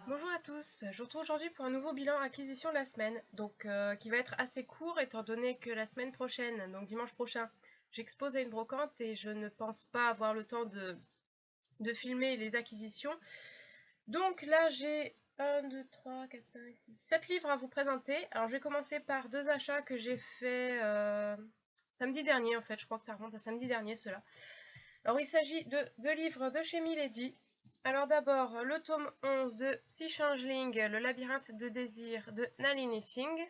Bonjour à tous, je vous retrouve aujourd'hui pour un nouveau bilan acquisition de la semaine, donc qui va être assez court étant donné que la semaine prochaine, donc dimanche prochain, j'expose à une brocante et je ne pense pas avoir le temps de filmer les acquisitions. Donc là j'ai 1, 2, 3, 4, 5, 6, 7 livres à vous présenter. Alors je vais commencer par deux achats que j'ai fait samedi dernier en fait, je crois que ça remonte à samedi dernier ceux-là. Alors il s'agit de deux livres de chez Milady. Alors d'abord le tome 11 de Psy Changeling, le labyrinthe de désir de Nalini Singh.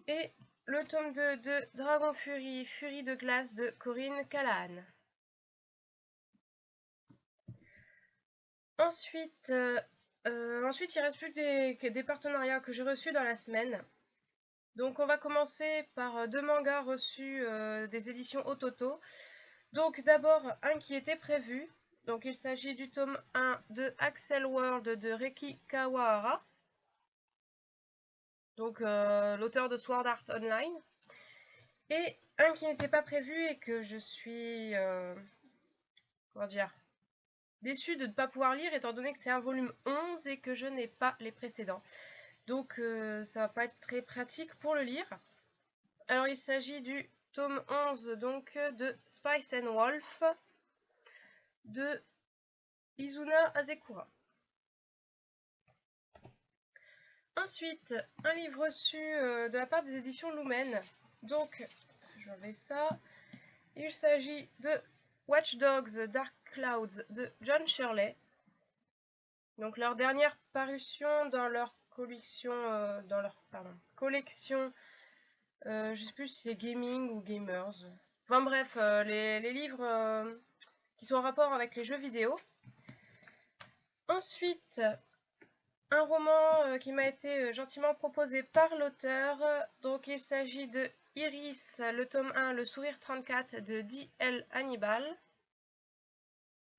Et le tome 2 de Dragon Fury, Furie de glace de Corinne Callahan. Ensuite, il reste plus que des partenariats que j'ai reçus dans la semaine. Donc on va commencer par deux mangas reçus des éditions Ototo. Donc d'abord un qui était prévu. Donc il s'agit du tome 1 de Axel World de Reiki Kawahara. Donc l'auteur de Sword Art Online. Et un qui n'était pas prévu et que je suis comment dire, déçue de ne pas pouvoir lire étant donné que c'est un volume 11 et que je n'ai pas les précédents. Donc ça va pas être très pratique pour le lire. Alors il s'agit du tome 11 donc de Spice and Wolf de Izuna Azekura. Ensuite, un livre reçu de la part des éditions Lumen. Donc, je vais ça. Il s'agit de Watch Dogs Dark Clouds de John Shirley. Donc leur dernière parution dans leur collection, je sais plus si c'est gaming ou gamers. Enfin bref, les livres qui sont en rapport avec les jeux vidéo. Ensuite, un roman qui m'a été gentiment proposé par l'auteur. Donc il s'agit de Iris, le tome 1, le sourire 34 de D.L. Hannibal.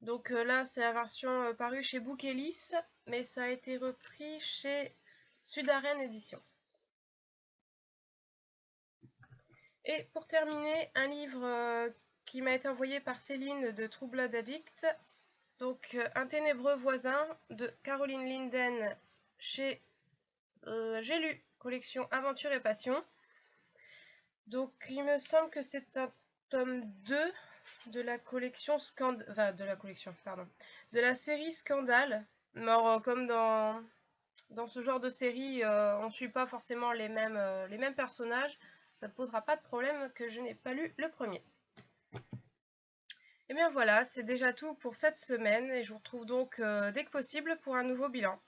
Donc là c'est la version parue chez Bookelis, mais ça a été repris chez Sudaren Édition. Et pour terminer, un livre qui m'a été envoyé par Céline de True Blood Addict. Donc Un ténébreux voisin de Caroline Linden chez J'ai lu, collection Aventure et Passion. Donc il me semble que c'est un tome 2 de la collection de la série Scandale. Alors comme dans ce genre de série, on ne suit pas forcément les mêmes personnages, ça ne posera pas de problème que je n'ai pas lu le premier. Et bien voilà, c'est déjà tout pour cette semaine et je vous retrouve donc dès que possible pour un nouveau bilan.